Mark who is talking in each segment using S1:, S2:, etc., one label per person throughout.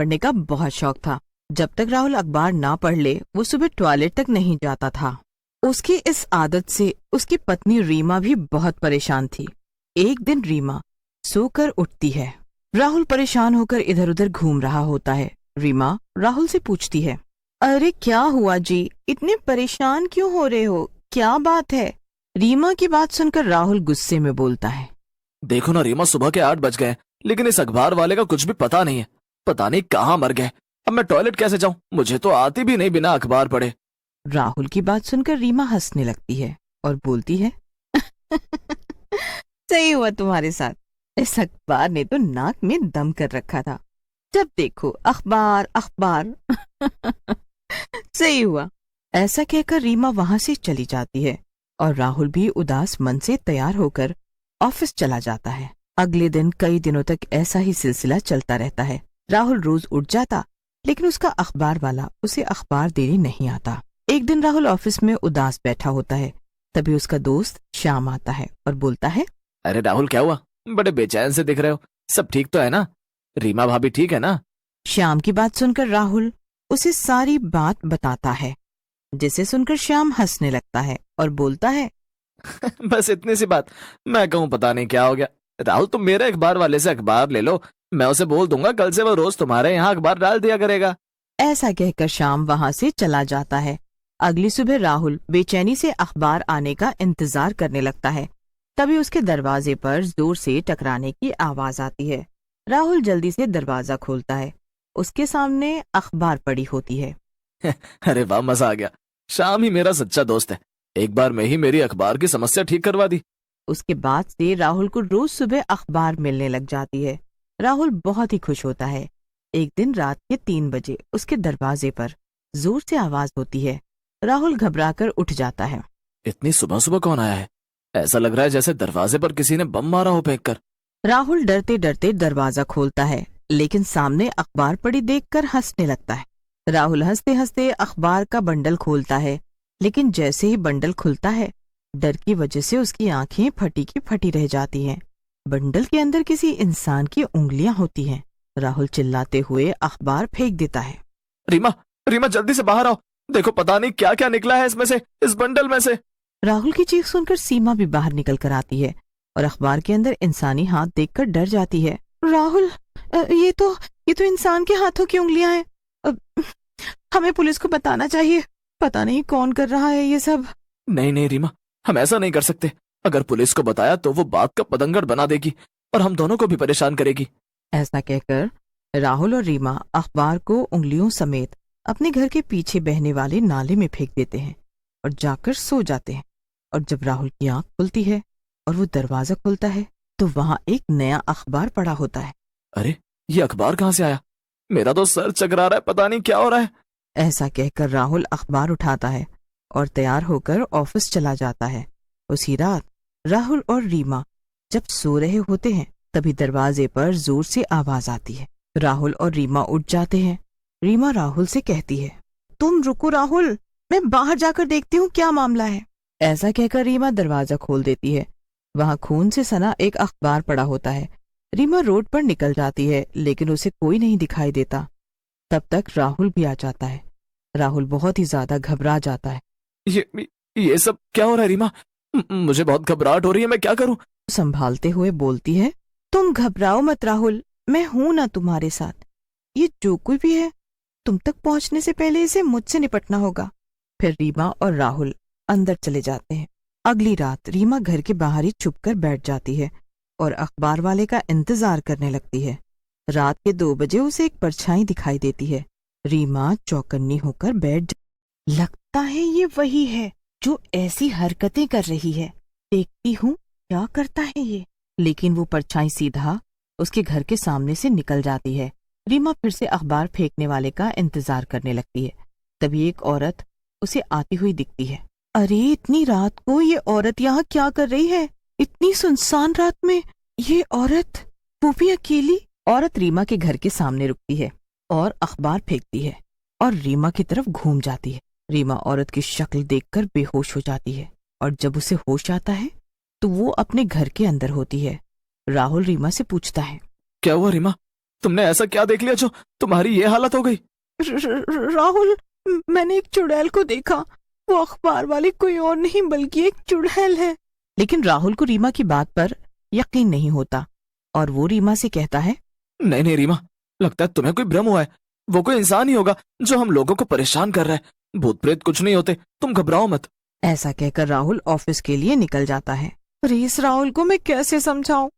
S1: पढ़ने का बहुत शौक था। जब तक राहुल अखबार ना पढ़ ले वो सुबह टॉयलेट तक नहीं जाता था। उसकी इस आदत से उसकी पत्नी रीमा भी बहुत परेशान थी। एक दिन रीमा सोकर उठती है। राहुल परेशान होकर इधर उधर घूम रहा होता है। रीमा राहुल से पूछती है, अरे क्या हुआ जी, इतने परेशान क्यों हो रहे हो, क्या बात है? रीमा की बात सुनकर राहुल गुस्से में बोलता है,
S2: देखो ना रीमा, सुबह के 8 बज गए, लेकिन इस अखबार वाले का कुछ भी पता नहीं है। पता नहीं कहाँ मर गए। अब मैं टॉयलेट कैसे जाऊं? मुझे तो आती भी नहीं बिना अखबार पढ़े।
S1: राहुल की बात सुनकर रीमा हंसने लगती है और बोलती है, सही हुआ तुम्हारे साथ, इस अखबार ने तो नाक में दम कर रखा था। जब देखो अखबार अखबार। सही हुआ। ऐसा कहकर रीमा वहां से चली जाती है और राहुल भी उदास मन से तैयार होकर ऑफिस चला जाता है। अगले दिन कई दिनों तक ऐसा ही सिलसिला चलता रहता है। राहुल रोज उठ जाता, लेकिन उसका अखबार वाला उसे अखबार देने नहीं आता। एक दिन राहुल ऑफिस में उदास बैठा होता है। तभी उसका दोस्त श्याम आता है और बोलता है,
S2: अरे राहुल, क्या हुआ? बड़े बेचैन से दिख रहे हो। सब ठीक तो है ना? रीमा भाभी ठीक है ना?
S1: श्याम की बात सुनकर राहुल उसे सारी बात बताता है, जिसे सुनकर श्याम हंसने लगता है और बोलता है,
S2: बस इतनी सी बात, मैं कहूँ पता नहीं क्या हो गया। राहुल, तुम मेरे अखबार वाले से अखबार ले लो, मैं उसे बोल दूंगा कल से वो रोज तुम्हारे यहाँ अखबार डाल दिया करेगा।
S1: ऐसा कहकर श्याम वहां से चला जाता है। अगली सुबह राहुल बेचैनी से अखबार आने का इंतजार करने लगता है। तभी उसके दरवाजे पर जोर से टकराने की आवाज आती है। राहुल जल्दी से दरवाजा खोलता है। उसके सामने अखबार पड़ी होती है।
S2: अरे वाह, मजा आ गया। शाम ही मेरा सच्चा दोस्त है। एक बार में ही मेरी अखबार की समस्या ठीक करवा दी।
S1: उसके बाद से राहुल को रोज सुबह अखबार मिलने लग जाती है। राहुल बहुत ही खुश होता है। एक दिन रात के 3 बजे उसके दरवाजे पर जोर से आवाज होती है। राहुल घबराकर उठ जाता है।
S2: इतनी सुबह सुबह कौन आया है? ऐसा लग रहा है जैसे दरवाजे पर किसी ने बम मारा हो फेंक कर।
S1: राहुल डरते डरते दरवाजा खोलता है, लेकिन सामने अखबार पड़ी देखकर हंसने लगता है। राहुल हंसते हंसते अखबार का बंडल खोलता है, लेकिन जैसे ही बंडल खुलता है, डर की वजह से उसकी आंखें फटी की फटी रह जाती हैं। बंडल के अंदर किसी इंसान की उंगलियां होती हैं। राहुल चिल्लाते हुए अखबार फेंक देता है।
S2: रीमा, रीमा जल्दी से बाहर आओ। देखो पता नहीं क्या क्या निकला है इसमें से, इस बंडल में से।
S1: राहुल की चीख सुनकर सीमा भी बाहर निकल कर आती है और अखबार के अंदर इंसानी हाथ देखकर डर जाती है। राहुल, ये तो इंसान के हाथों की उंगलियां हैं। हमें पुलिस को बताना चाहिए। पता नहीं कौन कर रहा है ये सब।
S2: नहीं नहीं रीमा, हम ऐसा नहीं कर सकते। अगर पुलिस को बताया तो वो बात का पतंगड़ बना देगी और हम दोनों को भी परेशान करेगी।
S1: ऐसा कहकर राहुल और रीमा अखबार को उंगलियों समेत अपने घर के पीछे बहने वाले नाले में फेंक देते हैं और जाकर सो जाते हैं। और जब राहुल की आंख खुलती है और वो दरवाजा खोलता है, तो वहां एक नया अखबार पड़ा होता है।
S2: अरे ये अखबार कहाँ से आया? मेरा तो सर चकरा रहा है, पता नहीं क्या हो रहा है।
S1: ऐसा कहकर राहुल अखबार उठाता है और तैयार होकर ऑफिस चला जाता है। उसी रात राहुल और रीमा जब सो रहे होते हैं, तभी दरवाजे पर जोर से आवाज आती है। राहुल और रीमा उठ जाते हैं। रीमा राहुल से कहती है, तुम रुको राहुल, मैं बाहर जाकर देखती हूँ क्या मामला है। ऐसा कहकर रीमा दरवाजा खोल देती है। वहां खून से सना एक अखबार पड़ा होता है। रीमा रोड पर निकल जाती है, लेकिन उसे कोई नहीं दिखाई देता। तब तक राहुल भी आ जाता है। राहुल बहुत ही ज्यादा घबरा जाता है।
S2: ये सब क्या हो रहा है रीमा? मुझे बहुत घबराहट हो रही है, मैं क्या करूं?
S1: संभालते हुए बोलती है, तुम घबराओ मत राहुल, मैं हूं ना तुम्हारे साथ। ये जो कोई भी है, तुम तक पहुंचने से पहले इसे मुझसे निपटना होगा। फिर रीमा और राहुल अंदर चले जाते हैं। अगली रात रीमा घर के बाहर ही छुपकर बैठ जाती है और अखबार वाले का इंतजार करने लगती है। रात के 2 बजे उसे एक परछाई दिखाई देती है। रीमा चौकन्नी होकर बैठ लगता है ये वही है जो ऐसी हरकतें कर रही है। देखती हूँ क्या करता है ये। लेकिन वो परछाई सीधा उसके घर के सामने से निकल जाती है। रीमा फिर से अखबार फेंकने वाले का इंतजार करने लगती है। तभी एक औरत उसे आती हुई दिखती है। अरे इतनी रात को ये औरत यहाँ क्या कर रही है? इतनी सुनसान रात में ये औरत, वो भी अकेली। औरत रीमा के घर के सामने रुकती है और अखबार फेंकती है और रीमा की तरफ घूम जाती है। रीमा औरत की शक्ल देखकर बेहोश हो जाती है और जब उसे होश आता है तो वो अपने घर के अंदर होती है। राहुल रीमा से पूछता है,
S2: क्या हुआ रीमा? तुमने ऐसा क्या देख लिया जो तुम्हारी ये हालत हो गई?
S1: राहुल, मैंने एक चुड़ैल को देखा। वो अखबार वाली कोई और नहीं बल्कि एक चुड़ैल है। लेकिन राहुल को रीमा की बात पर यकीन नहीं होता और वो रीमा से कहता है,
S2: नहीं नहीं रीमा, लगता है तुम्हें कोई भ्रम हुआ है। वो कोई इंसान ही होगा जो हम लोगों को परेशान कर रहा है। भूत प्रेत कुछ नहीं होते, तुम घबराओ मत।
S1: ऐसा कहकर राहुल ऑफिस के लिए निकल जाता है। पर इस राहुल को मैं कैसे समझाऊं?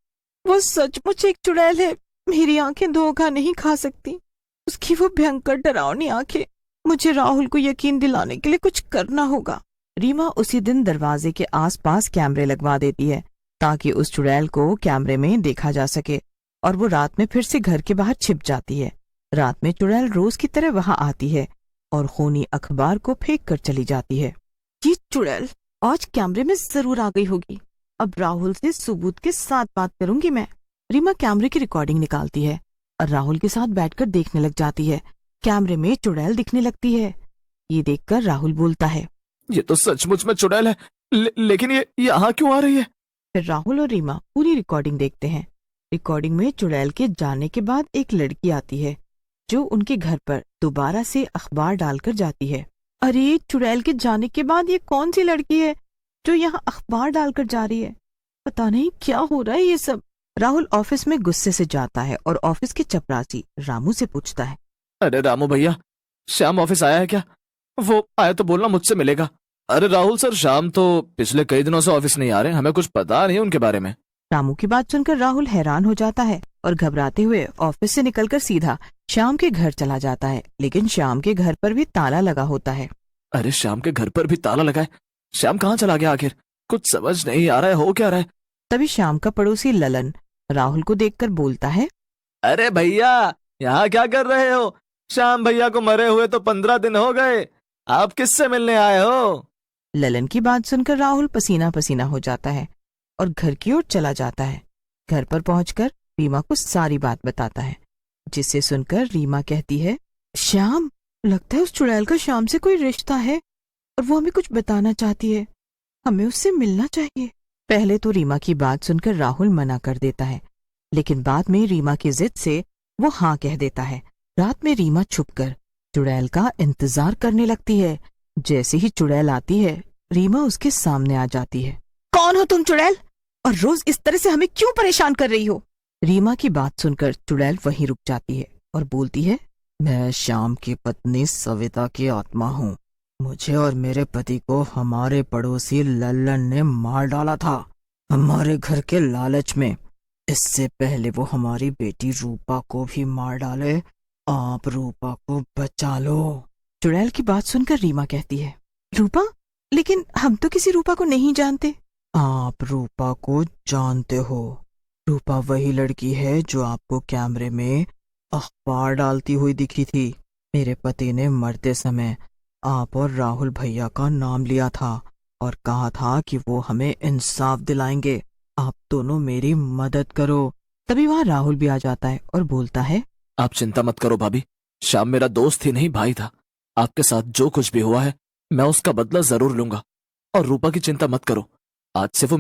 S1: वो सचमुच एक चुड़ैल है। मेरी आंखें धोखा नहीं खा सकती। उसकी वो भयंकर डरावनी आंखें। मुझे राहुल को यकीन दिलाने के लिए कुछ करना होगा। रीमा उसी दिन दरवाजे के आसपास कैमरे लगवा देती है ताकि उस चुड़ैल को कैमरे में देखा जा सके और वो रात में फिर से घर के बाहर छिप जाती है। रात में चुड़ैल रोज की तरह वहां आती है और खूनी अखबार को फेंक कर चली जाती है। ये चुड़ैल आज कैमरे में जरूर आ गई होगी। अब राहुल से सबूत के साथ बात करूंगी मैं। रीमा कैमरे की रिकॉर्डिंग निकालती है और राहुल के साथ बैठकर देखने लग जाती है। कैमरे में चुड़ैल दिखने लगती है। ये देखकर राहुल बोलता है,
S2: ये तो सचमुच में चुड़ैल है, लेकिन ये यहाँ क्यों आ रही है?
S1: फिर राहुल और रीमा पूरी रिकॉर्डिंग देखते हैं। रिकॉर्डिंग में चुड़ैल के जाने के बाद एक लड़की आती है जो उनके घर पर दोबारा से अखबार डालकर जाती है। अरे, चुड़ैल के जाने के बाद ये कौन सी लड़की है जो यहाँ अखबार डालकर जा रही है? पता नहीं क्या हो रहा है ये सब। राहुल ऑफिस में गुस्से से जाता है और ऑफिस के चपरासी रामू से पूछता है,
S2: अरे रामू भैया, श्याम ऑफिस आया है क्या? वो आया तो बोलना मुझसे मिलेगा। अरे राहुल सर, श्याम तो पिछले कई दिनों से ऑफिस नहीं आ रहे, हमें कुछ पता नहीं उनके बारे में।
S1: रामू की बात सुनकर राहुल हैरान हो जाता है और घबराते हुए ऑफिस से निकलकर सीधा श्याम के घर चला जाता है। लेकिन श्याम के घर पर भी ताला लगा होता है।
S2: अरे श्याम के घर पर भी ताला लगा है? श्याम कहाँ चला गया आखिर? कुछ समझ नहीं आ रहा है, हो क्या रहा है?
S1: तभी श्याम का पड़ोसी ललन राहुल को देखकर बोलता है,
S2: अरे भैया, यहाँ क्या कर रहे हो? श्याम भैया को मरे हुए तो 15 दिन हो गए, आप किससे मिलने आए हो?
S1: ललन की बात सुनकर राहुल पसीना पसीना हो जाता है और घर की ओर चला जाता है। घर पर पहुंचकर रीमा को सारी बात बताता है, जिसे सुनकर रीमा कहती है, श्याम, लगता है उस चुड़ैल का श्याम से कोई रिश्ता है और वो हमें कुछ बताना चाहती है। हमें उससे मिलना चाहिए। पहले तो रीमा की बात सुनकर राहुल मना कर देता है, लेकिन बाद में रीमा की जिद से वो हाँ कह देता है। रात में रीमा छुपकर चुड़ैल का इंतजार करने लगती है। जैसे ही चुड़ैल आती है, रीमा उसके सामने आ जाती है। कौन हो तुम चुड़ैल, और रोज इस तरह से हमें क्यों परेशान कर रही हो? रीमा की बात सुनकर चुड़ैल वहीं रुक जाती है और बोलती है, मैं श्याम की पत्नी सविता की आत्मा हूँ। मुझे और मेरे पति को हमारे पड़ोसी लल्लन ने मार डाला था, हमारे घर के लालच में। इससे पहले वो हमारी बेटी रूपा को भी मार डाले। आप रूपा को बचा लो। चुड़ैल की बात सुनकर रीमा कहती है, रूपा? लेकिन हम तो किसी रूपा को नहीं जानते। आप रूपा को जानते हो। रूपा वही लड़की है जो आपको कैमरे में अखबार डालती हुई दिखी थी। मेरे पति ने मरते समय आप और राहुल भैया का नाम लिया था और कहा था कि वो हमें इंसाफ दिलाएंगे। आप दोनों मेरी मदद करो। तभी वहाँ राहुल भी आ जाता है और बोलता है,
S2: आप चिंता मत करो भाभी, श्याम मेरा दोस्त ही नहीं भाई था। आपके साथ जो कुछ भी हुआ है मैं उसका बदला जरूर लूंगा। और रूपा की चिंता मत करो, आज से वो